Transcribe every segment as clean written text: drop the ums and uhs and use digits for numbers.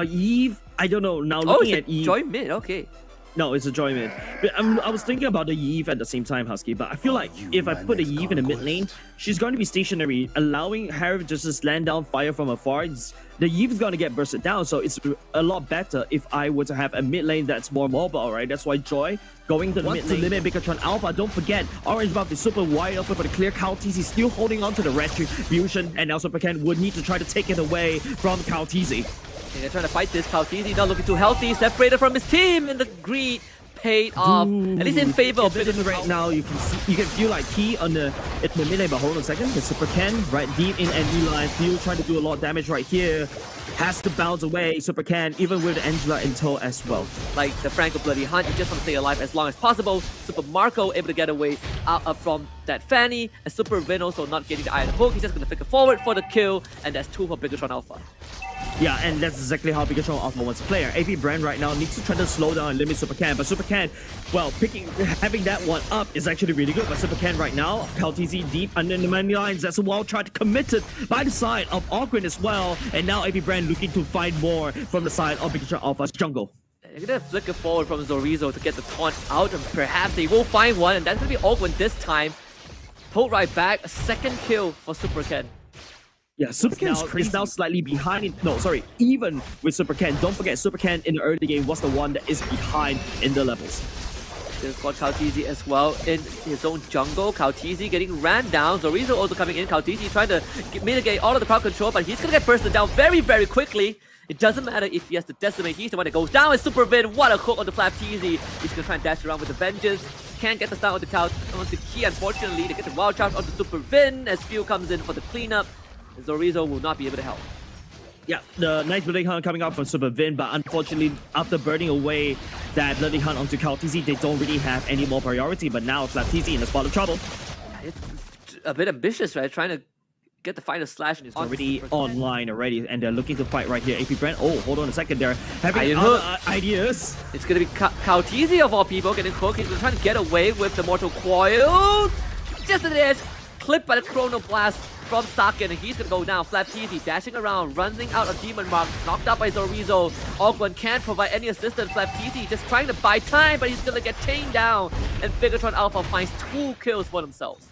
Eve, I don't know. Now Oh, looking it's at Eve. joy mid, okay. No, it's a joy mid. But I was thinking about the Eve at the same time, Husky, but I feel like if I put the Eve in the mid lane, she's going to be stationary, allowing Harry just to slam down fire from afar. The Eve is going to get bursted down, so it's a lot better if I were to have a mid lane that's more mobile, right? That's why Joy going to the mid lane to limit Bigetron Alpha. Don't forget, Orange buff is super wide open for the clear. Kaltizi still holding on to the Retribution, and now Super Ken would need to try to take it away from Kaltizi. Okay, they're trying to fight this. Kaltizi not looking too healthy, separated from his team, and the greed paid off. At least in favor of Bigetron right now. You can feel like Key on the mid lane, but hold on a second. The Super Ken right deep in enemy line. Feel trying to do a lot of damage right here. Has to bounce away. Super Ken, even with Angela in tow as well. Like the Franco Bloody Hunt, you just want to stay alive as long as possible. Super Marco able to get away out from that Fanny, and Super Vin also not getting the iron hook. He's just going to flicker forward for the kill, and that's 2 for Bigetron Alpha. Yeah, and that's exactly how Bigetron Alpha wants to play. AP Bren right now needs to try to slow down and limit Super Ken, but Super Ken, well, having that one up is actually really good. But Super Ken right now, Kaltizi deep under the money lines. That's a wild try committed by the side of Ogren as well, and now AP Bren looking to find more from the side of Bigetron Alpha's jungle. They're gonna flicker forward from Zorizo to get the taunt out, and perhaps they will find one, and that's gonna be Ogwen this time. Pulled right back, a second kill for Super Ken. Yeah, Super Ken is now slightly behind. No, sorry, even with Super Ken. Don't forget, Super Ken in the early game was the one that is behind in the levels. There's got Kaltizi as well in his own jungle. Kaltizi getting ran down. Zorizo also coming in. Kaltizi trying to mitigate all of the crowd control, but he's gonna get bursted down very, very quickly. It doesn't matter if he has to decimate. He's the one that goes down. It's Super Vin. What a hook on the Flapteezy. He's gonna try and dash around with the Vengeance. Can't get the stun on the Key, unfortunately. They get the wild charge onto Super Vin as Fuel comes in for the cleanup. Zorizo will not be able to help. Yeah, the nice Bloody Hunt coming out from Super Vin, but unfortunately, after burning away that Bloody Hunt onto Kaltizi, they don't really have any more priority, but now Flapteezy in a spot of trouble. It's a bit ambitious, right? Trying to get the final slash. It's already online already, and they're looking to fight right here. AP Brent, oh, hold on a second, they're having other ideas. It's gonna be Kaltizi of all people getting hooked. He's trying to get away with the Mortal Coil. Just at the edge, clipped by the Chrono Blast from Saken, and he's gonna go down. Flapteezy dashing around, running out of Demon Mark, knocked out by Zorizo. Ogwen can't provide any assistance. Flapteezy just trying to buy time, but he's gonna get chained down. And Bigetron Alpha finds 2 kills for themselves.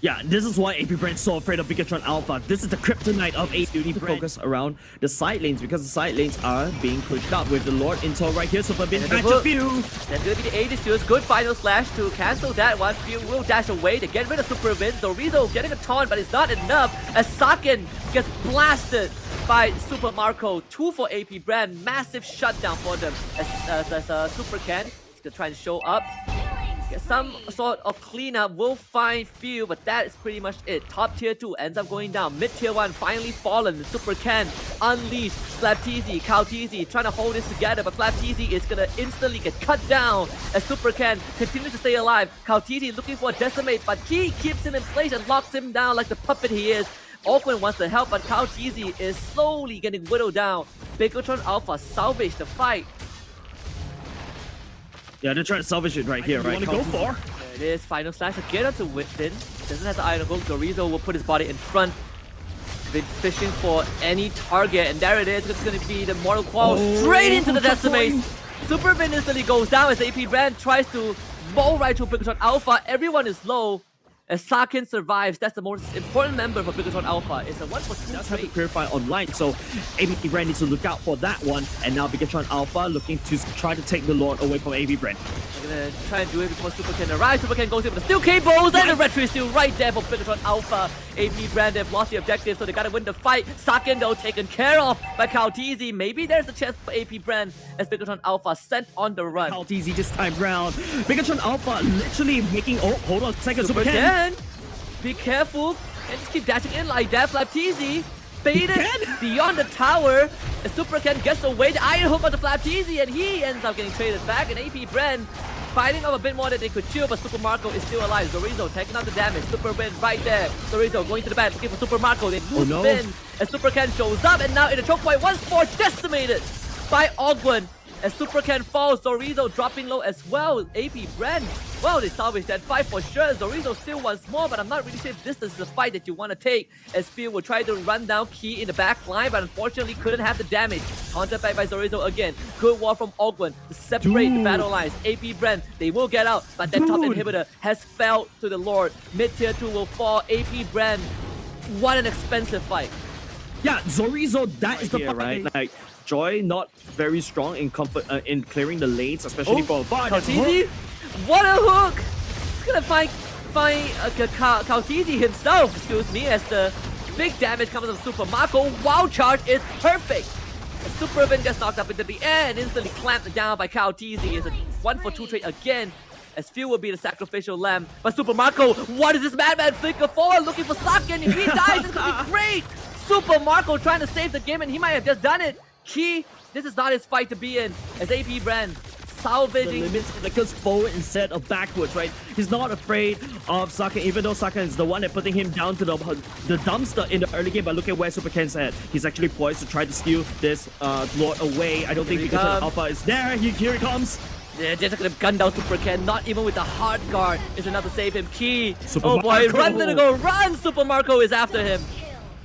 Yeah, this is why AP Brent's so afraid of Bigetron Alpha. This is the kryptonite of AP. You need to focus around the side lanes because the side lanes are being pushed up with the Lord Intel right here. Super Vin catch a few. That's gonna be the Aegis Shields. Good final slash to cancel that one. Few will dash away to get rid of Super Vin. Zorizo getting a taunt, but it's not enough as Saken gets blasted by Super Marco. 2 for AP Brand. Massive shutdown for them as Super Ken is gonna try and show up. Get some sort of cleanup, will find few, but that is pretty much it. Top tier 2 ends up going down. Mid tier 1 finally fallen. Super Ken unleashed. Flapteezy, Kaltizi trying to hold this together, but Flapteezy is gonna instantly get cut down as Super Ken continues to stay alive. Kaltizi looking for a decimate, but he keeps him in place and locks him down like the puppet he is. Ogwen wants to help, but Kaltizi is slowly getting whittled down. Bigetron Alpha salvage the fight. Yeah, they're trying to salvage it right here, right? Go for. There it is, final slash again onto Vin. Doesn't have the iron hook. Zorizo will put his body in front. Vin fishing for any target, and there it is. It's going to be the Mortal Coil straight into the decimate. Super Vin instantly goes down as AP Bren tries to bowl right to Bigetron Alpha. Everyone is low. As Saken survives, that's the most important member for Bigetron Alpha. It's a 1-for-2 That's have to trade. purify online, so AP Brand needs to look out for that one. And now Bigetron Alpha looking to try to take the Lord away from AP Brand. They're gonna try and do it before Super Ken arrives. Super Ken goes in with the steel cables, and the retro is still right there for Bigetron Alpha. AP Brand, they've lost the objective, so they gotta win the fight. Saken, though, taken care of by Kaltizi. Maybe there's a chance for AP Brand as Bigetron Alpha sent on the run. Kaltizi this time round. Bigetron Alpha literally making. Oh, hold on a second. Super Ken, be careful, and just keep dashing in like that. Flapteezy baited beyond the tower. As Super Ken gets away, the iron hook on the Flapteezy, and he ends up getting traded back. And AP Bren fighting up a bit more than they could chew, but Super Marco is still alive. Zorizo taking out the damage. Super Vin right there. Zorizo going to the back looking for Super Marco. They lose Vin as Super Ken shows up, and now in the choke point, once more decimated by Ogwen. as Super Ken falls. Zorizo dropping low as well. AP Bren, well, they salvage that fight for sure. Zorizo still wants more, but I'm not really sure if this is the fight that you want to take, as Phil will try to run down Key in the back line, but unfortunately couldn't have the damage. Counter back by Zorizo again. Good wall from Ogwen to separate the battle lines. AP Bren, they will get out, but that top inhibitor has fell to the Lord. Mid tier 2 will fall. AP Bren, what an expensive fight. Yeah, Zorizo, that is the here, fight, right? Like, Joy not very strong in comfort in clearing the lanes, especially for a bar. Kautizi, what a hook! He's gonna find Kautizi himself, excuse me, as the big damage comes from Super Marco. Wild charge is perfect. And Super Vin gets knocked up into the air and instantly clamped down by Kautizi. It's a 1-for-2 trade again, as Phil will be the sacrificial lamb. But Super Marco, what is this madman flicker for? Looking for Saken. If he dies, it's gonna be great. Super Marco trying to save the game, and he might have just done it. Key, this is not his fight to be in, as AP Bren salvaging. The limits flickers forward instead of backwards, right? He's not afraid of Saken, even though Saken is the one that putting him down to the dumpster in the early game. But look at where Super Ken's at. He's actually poised to try to steal this Lord away. I don't think Bigetron Alpha is there. Here he comes. They're just gonna gun down Super Ken, not even with the hard guard is enough to save him. Key, Super oh boy, Marco. run little go, run! Super Marco is after him.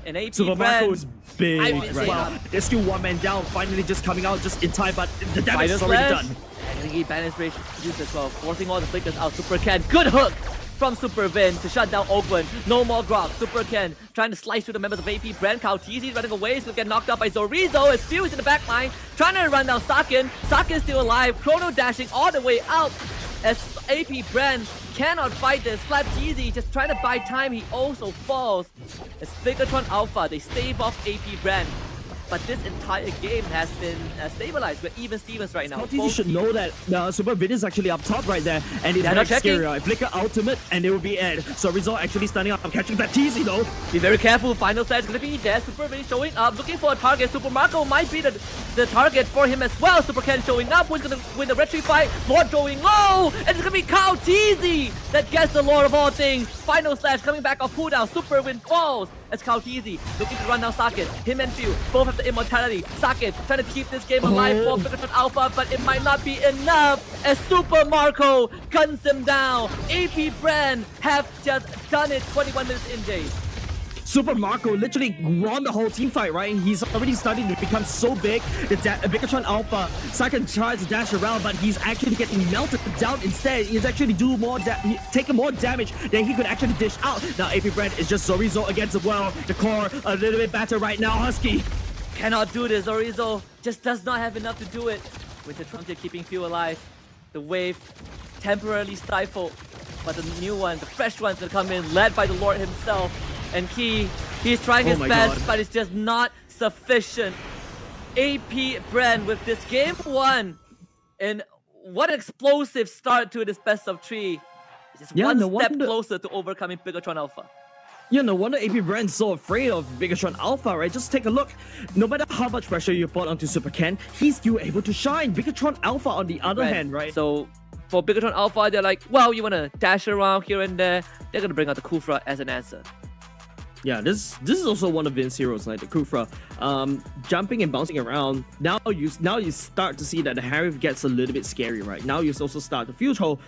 And AP Super Marco is big I've right now. There's still one man down, finally just coming out just in time, but the damage is already done. And I think he banish rage used as well, forcing all the flickers out. Super Ken, good hook from Super Vin to shut down Ogwen. No more grog. Super Ken trying to slice through the members of AP. Bren, Kautizi running away. He's gonna get knocked out by Zorizo. As Fuse in the back line, trying to run down Saken. Saken still alive. Chrono dashing all the way out. As AP Bren cannot fight this. Flapteezy just trying to buy time. He also falls. As Bigetron Alpha, they stave off AP Bren. But this entire game has been stabilized. We're even Stevens right now. You should know that Super Vid is actually up top right there, and it's They're very not checking. scary. Right? Flicker ultimate, and it will be Ed. So Rizzo actually standing up. I'm catching that teasy though. Be very careful. Final stage gonna be there. Super Vin showing up, looking for a target. Super Marco might be the target for him as well. Super Ken showing up. Who's gonna win the retreat fight? Lord going low, and it's gonna be Kautizi that gets the Lord of all things. Final slash coming back off cooldown. Super Win falls. As Kautizi looking to run down Saken. Him and Few both have the immortality. Saken trying to keep this game alive for Bigetron Alpha, but it might not be enough as Super Marco guns him down. AP Bren have just done it 21 minutes in, Jay. Super Marco literally won the whole team fight, right? He's already starting to become so big. The Bigetron Alpha, Saken tries to dash around, but he's actually getting melted down instead. He's actually taking more damage than he could actually dish out. Now AP Bren is just Zorizo against the world. The core a little bit better right now. Husky Cannot do this. Zorizo just does not have enough to do it. With the Frontier keeping Few alive, the wave temporarily stifled, but the new one, the fresh one's gonna come in, led by the Lord himself. And Key, he's trying his best, but it's just not sufficient. AP Bren with this game one. And what an explosive start to this best of 3. It's just one step closer to overcoming Bigetron Alpha. Yeah, no wonder AP Bren's so afraid of Bigetron Alpha, right? Just take a look. No matter how much pressure you put onto Super Ken, he's still able to shine. Bigetron Alpha on the other hand, right? So for Bigetron Alpha, they're like, well, you want to dash around here and there. They're going to bring out the Kufra as an answer. Yeah, this is also one of Vince's heroes, like the Kufra. Jumping and bouncing around. Now you start to see that the Harif gets a little bit scary, right? Now you also start the Fuse Hole.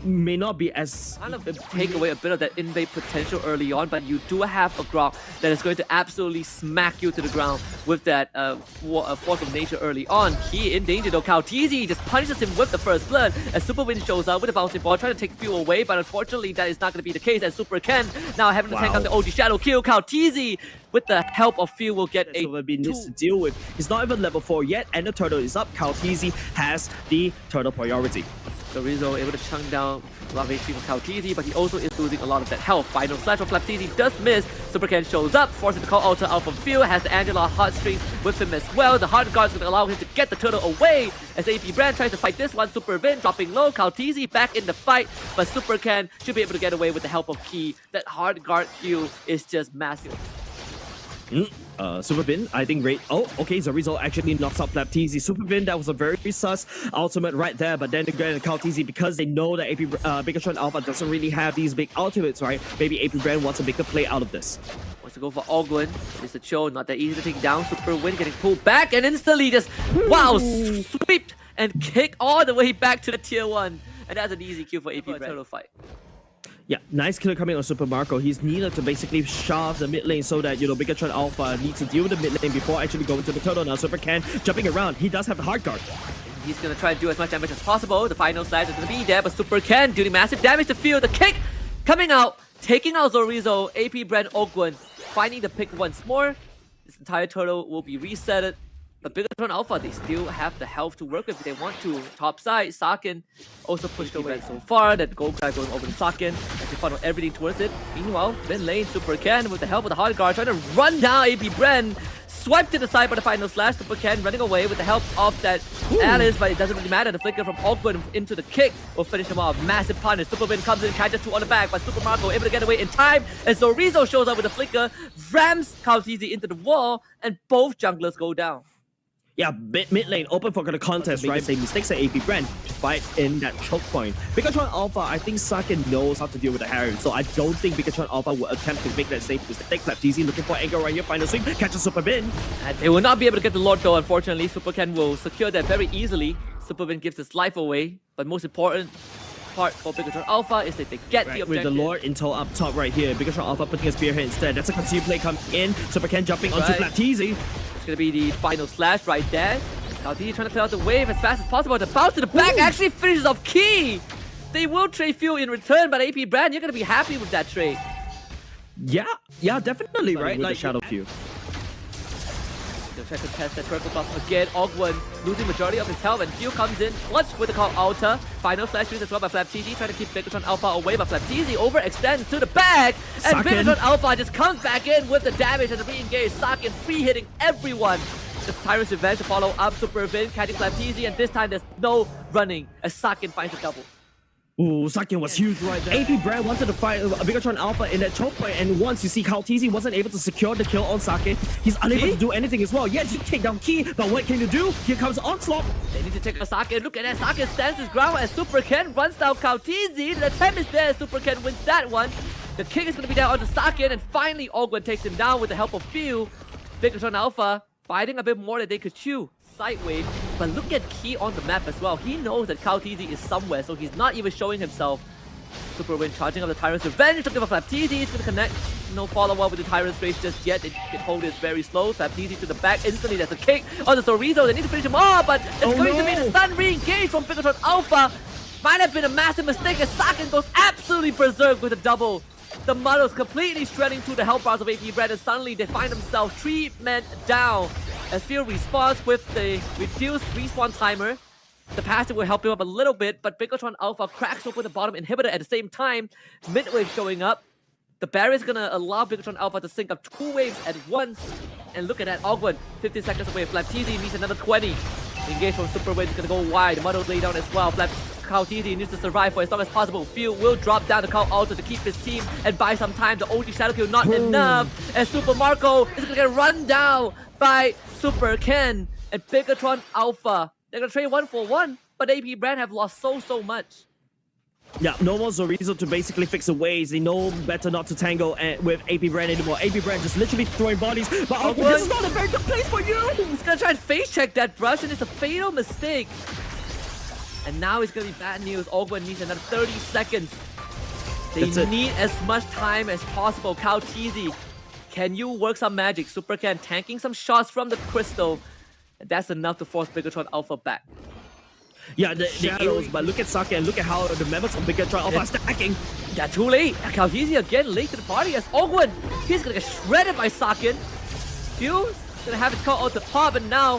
May not be as kind of take away a bit of that invade potential early on, but you do have a Grok that is going to absolutely smack you to the ground with that force of nature early on. He in danger though. Kautizi just punishes him with the first blood as Super Wind shows up with a bouncing ball, trying to take Fuel away, but unfortunately that is not going to be the case as Super Ken now having to tank out the OG Shadow kill. Kautizi with the help of Fuel will get a needs to deal with. He's not even level 4 yet, and the turtle is up. Kautizi has the turtle priority. Zorizo able to chunk down a lot of HP from Kautizi, but he also is losing a lot of that health. Final slash from Flapteezy does miss. Super Ken shows up, forcing the call alter out from Phil, has the Angela heartstrings with him as well. The hard guard is going to allow him to get the turtle away as AP Bren tries to fight this one. Super Vin dropping low, Kautizi back in the fight, but Super Ken should be able to get away with the help of Key. That hard guard Q is just massive. Super Bin, I think okay, Zorizo actually knocks out Flapteezy. Super Bin, that was a very sus ultimate right there, but then again, Kautizi, because they know that Bigetron Alpha doesn't really have these big ultimates, right? Maybe AP Bren wants a bigger play out of this. Wants to go for Ogwen. It's a chill, not that easy to take down. Super Win getting pulled back and instantly just, wow, swept and kick all the way back to the tier 1. And that's an easy kill for AP Bren. Turtle fight. Yeah, nice kill coming on Super Marco. He's needed to basically shove the mid lane so that, you know, Bigetron Alpha needs to deal with the mid lane before actually going to the turtle. Now Super Ken jumping around. He does have the hard guard. He's gonna try to do as much damage as possible. The final slash is gonna be there, but Super Ken doing massive damage to field. The kick coming out, taking out Zorizo, AP Bren Ogwen, finding the pick once more. This entire turtle will be resetted. But Bigetron Alpha, they still have the health to work with if they want to. Top side, Saken also pushed away so far. That gold guy going over to Saken as they funnel everything towards it. Meanwhile, mid lane, Super Ken with the help of the hard guard trying to run down AP Bren. Swiped to the side by the final slash. Super Ken running away with the help of that Alice, but it doesn't really matter. The flicker from Ogwen into the kick will finish him off. Massive punish. Super Win comes in, catches 2 on the back, but Super Marco able to get away in time. And Zorizo shows up with the flicker, rams Kautizi into the wall, and both junglers go down. Yeah, mid lane open for the contest, right? Same mistakes at AP Bren fight in that choke point. Bigetron Alpha, I think Saken knows how to deal with the Harry, so I don't think Bigetron Alpha will attempt to make that same mistake. FlapTZ looking for angle right here, final swing, catches Super Bin. And they will not be able to get the Lord though, unfortunately. Super Ken will secure that very easily. Super Bin gives his life away, but most important part for Bigetron Alpha is that they get the objective. With the Lord Intel up top right here, Bigetron Alpha putting a spearhead instead. That's a concealed play come in. Super Ken jumping onto FlapTZ. Gonna be the final slash right there. Kautizi trying to clear out the wave as fast as possible. The bounce to the back actually finishes off Key. They will trade fuel in return, but AP Bren, you're gonna be happy with that trade. Yeah, definitely, right? Like Shadow Q. They'll try to test that triple buff again. Ogwen losing majority of his health, and Fuel comes in clutch with the call Alta. Final flash used as well by FlapTZ, trying to keep Bigetron Alpha away, but FlapTZ overextends to the back, and Bigetron Alpha just comes back in with the damage and the re-engage. Saken free hitting everyone. The Tyrant's Revenge to follow up Super Vin, catching FlapTZ, and this time there's no running as Saken finds a double. Ooh, Saken was huge right there. AP Bren wanted to fight Bigetron Alpha in that choke point, and once you see Kautizi wasn't able to secure the kill on Saken, he's unable to do anything as well. Yes, you take down Key, but what can you do? Here comes Onslaught. They need to take out Saken. Look at that. Saken stands his ground as Super Ken runs down Kautizi. The attempt is there. Super Ken wins that one. The kick is going to be down onto Saken, and finally Ogwen takes him down with the help of Few. Bigetron Alpha fighting a bit more than they could chew. Sideway, but look at Key on the map as well. He knows that Kautizi is somewhere, so he's not even showing himself. Super Win charging up the Tyrant's Revenge, looking for FlapTZ. He's going to connect. No follow-up with the Tyrant's Rage just yet. They can hold it very slow. FlapTZ to the back instantly. There's a kick on the Zorizo. They need to finish him off, but it's going to be the stun re-engage from Bigetron Alpha. Might have been a massive mistake as Saken goes absolutely berserk with a double. The Muddles completely shredding through the health bars of AP Bren, and suddenly they find themselves 3 men down. As Field responds with the reduced respawn timer, the passive will help him up a little bit, but Bigetron Alpha cracks open the bottom inhibitor at the same time. Mid-wave showing up. The barrier is gonna allow Bigetron Alpha to sync up 2 waves at once. And look at that, Ogwen, 15 seconds away. FlapTZ needs another 20. Engage from Super Wave is gonna go wide. Muddles lay down as well. Kautizi needs to survive for as long as possible. Field will drop down the call also to keep his team and buy some time. The OG Shadow Kill not enough. And Super Marco is gonna get run down by Super Ken. And Bigetron Alpha, they're gonna trade 1 for 1, but AP Bren have lost so much. Yeah, no more Zorizo to basically fix the waves. They know better not to tangle with AP Bren anymore. AP Bren just literally throwing bodies. But this is not a very good place for you! He's gonna try and face check that brush, and it's a fatal mistake. And now it's gonna be bad news. Ogwen needs another 30 seconds. They need as much time as possible. Kautizi, can you work some magic? Super Ken tanking some shots from the crystal. And that's enough to force Bigetron Alpha back. Yeah, the shadows, but look at Saken and look at how the members of Bigetron Alpha are stacking. Yeah, too late. Kautizi again late to the party as Ogwen. He's gonna get shredded by Saken. Fuse gonna have it caught out the top, and now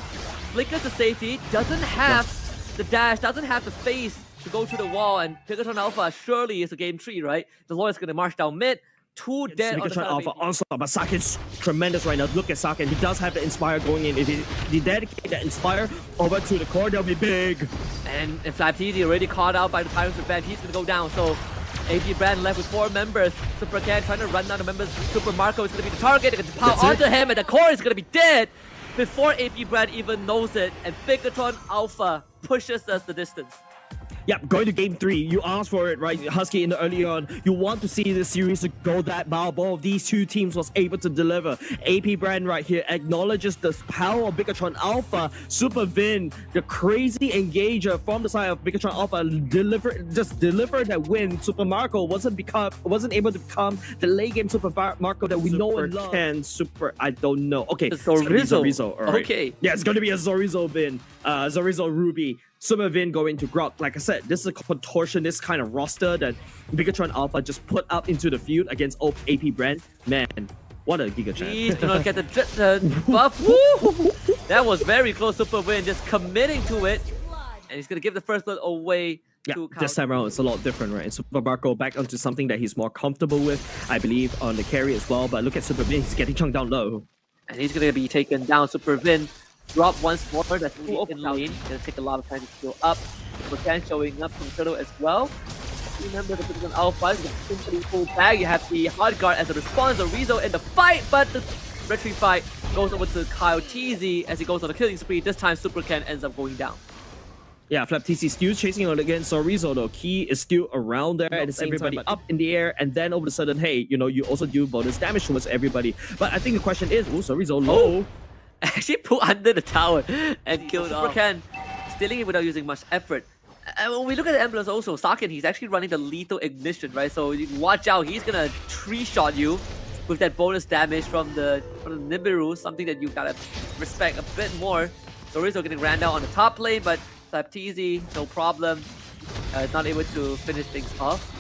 flickers to safety. Doesn't have the dash, doesn't have the face to go through the wall, and Bigetron Alpha surely is a game 3, right? The Lawyer's gonna march down mid. 2 dead on the Alpha onslaught, but Saken's tremendous right now. Look at Saken. He does have the Inspire going in. If he dedicate that Inspire over to the core, that'll be big. And FlapTZ already caught out by the Tyrant's Revenge. He's gonna go down. So AP Bren left with 4 members. Super Ken trying to run down the members. Super Marco is gonna be the target. They're gonna power onto him, and the core is gonna be dead before AP Bren even knows it. And Bigetron Alpha pushes us the distance. Yeah, going to game 3. You asked for it, right, Husky, in the early on. You want to see this series to go that well. Both of these two teams was able to deliver. AP Bren right here acknowledges the power of Bigetron Alpha. Super Vin, the crazy engager from the side of Bigetron Alpha, delivered that win. Super Marco wasn't able to become the late game Super Marco that we know and love. I don't know. Okay, Zorizo. All right. Okay. Yeah, it's going to be a Zorizo Vin. Zorizo Ruby. Super Vin going to Grok. Like I said, this is a contortionist kind of roster that Bigetron Alpha just put up into the field against AP Brand. Man, what a Giga Chan. Please do not get the buff. Woo! That was very close. Super Vin just committing to it. And he's going to give the first blood away. Yeah, this time around it's a lot different, right? Super Marco back onto something that he's more comfortable with, I believe, on the carry as well. But look at Super Vin, he's getting chunked down low. And he's going to be taken down. Super Vin. Drop once more, that's really in lane. Gonna take a lot of time to heal up. Bren showing up from Turtle as well. Remember the Bigetron Alpha is simply pull back. You have the hard guard as a response, Zorizo in the fight, but the retreat fight goes over to Kyle TZ as he goes on a killing spree. This time Super Ken ends up going down. Yeah, Flap TC still chasing on against Zorizo though. Key is still around there and it's everybody up in the air, and then all of a sudden, hey, you know, you also do bonus damage towards everybody. But I think the question is, Zorizo low. Actually put under the tower and killed off. Super Ken stealing it without using much effort. And when we look at the emblems also, Saken, he's actually running the lethal ignition, right? So you watch out, he's gonna tree-shot you with that bonus damage from the Nibiru, something that you gotta respect a bit more. Zorizo getting ran down on the top lane, but Saptizi, no problem. Not able to finish things off.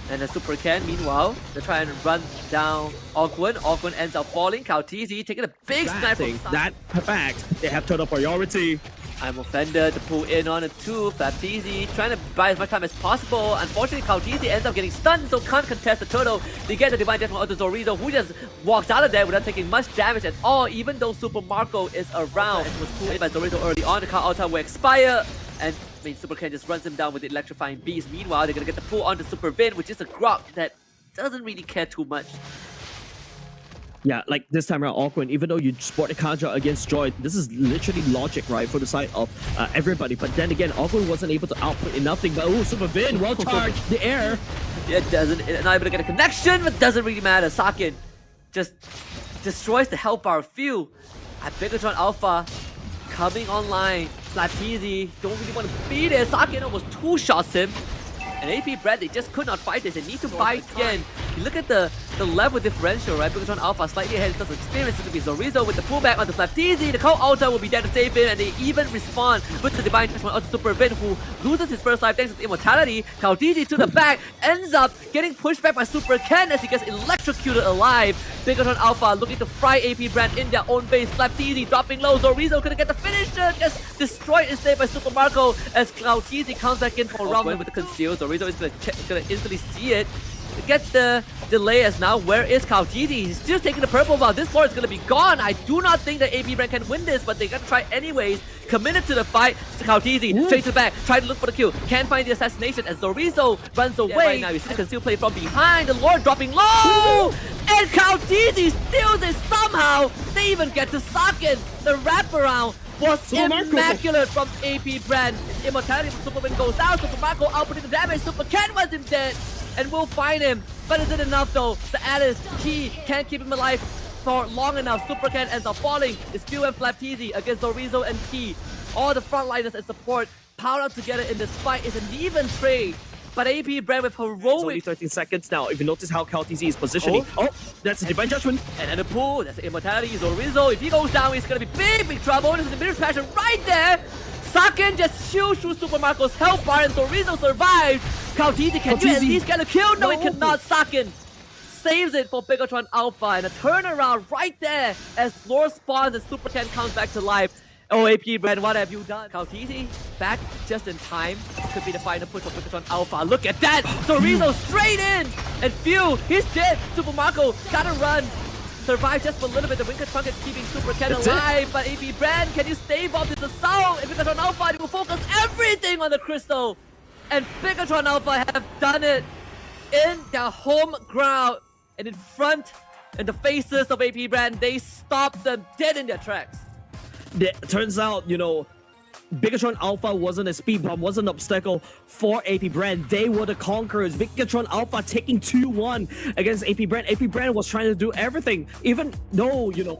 And the Super Ken, meanwhile, they try and run down Ogwen. Ogwen ends up falling. Kautizi taking a big snipe from that fact, they have total priority. I'm offended to pull in on it too. Baptizi trying to buy as much time as possible. Unfortunately, Kautizi ends up getting stunned, so can't contest the turtle. They get the Divine Death from Otto Zorizo, who just walks out of there without taking much damage at all, even though Super Marco is around. It was pulled by Zorizo early on. The count out will expire, and Super Ken just runs him down with the electrifying beast. Meanwhile, they're gonna get the pull onto Super Vin, which is a Grok that doesn't really care too much. Yeah, like this time around, Awkward, even though you sport the Kaja against Joy, this is literally logic, right, for the side of everybody. But then again, Awkward wasn't able to output enough thing. But oh, Super Vin, well charged, the air. Yeah, not able to get a connection, but doesn't really matter. Sakin just destroys the health bar field. At Bigetron Alpha coming online. Slapteasy don't really want to beat it. Sakin almost two-shots him. And AP Bren, they just could not fight this. They need to fight again. You look at the level differential, right? Bigetron Alpha slightly ahead in terms of experience. It's going to be Zorizo with the pullback onto Slapteasy. The Cold Altar will be there to save him, and they even respond with the Divine Touch onto Super Vin, who loses his first life thanks to Immortality. Kautiji to the back, ends up getting pushed back by Super Ken as he gets electrocuted alive. Bigetron Alpha looking to fry AP Bren in their own base. Slapteasy dropping low. Zorizo gonna get the finisher. Gets destroyed instead by Super Marco as Kautiji comes back in for a round with the conceal. Zorizo is gonna instantly see it. Gets the delay as now. Where is Kautiji? He's still taking the purple while this board is gonna be gone. I do not think that AP Bren can win this, but they gotta try anyways. Committed to the fight. Kautiji straight to the back, trying to look for the kill. Can't find the assassination as Zorizo runs away. Right now you see the conceal play from behind. The Lord dropping low, and Kautiji steals it somehow. They even get to Sakin. The wraparound was immaculate from AP Bren. Immortality from Super Vin goes down. Super Marco outputting the damage. Super Ken was him dead. And we'll find him. But is it enough though? The Alice key can't keep him alive for long enough. Super Ken ends up falling. It's Q and Flapteasy against Zorizo and Key. All the frontliners and support piled up together in this fight. Is an even trade. But AP Bren with heroic. It's only 13 seconds now. If you notice how KalTZ is positioning. Oh, that's a Divine Judgment. And the pull, that's the Immortality. Zorizo, if he goes down, he's gonna be big trouble. This is the Mirror's Passion right there. Sakin just shoots through Super Marco's health bar and Zorizo survives. KalTZ, can you at least get a kill? No, he cannot. Sakin saves it for Bigetron Alpha, and a turnaround right there as Lord spawns and Super Ken comes back to life. Oh, AP Bren, what have you done? KalTZ back just in time. This could be the final push for Bigetron Alpha. Look at that! Zorizo straight in! And phew, he's dead! Super Marco gotta run. Survive just for a little bit. The Winter Trunk is keeping Super Ken alive. But AP Bren, can you stave off this assault? If Bigetron Alpha, they will focus everything on the crystal. And Bigetron Alpha have done it in their home ground. And in front, in the faces of AP Bren, they stopped them dead in their tracks. Turns out, you know, Bigetron Alpha wasn't a speed bump, wasn't an obstacle for AP Bren. They were the conquerors. Bigetron Alpha taking 2-1 against AP Bren. AP Bren was trying to do everything, even though, you know,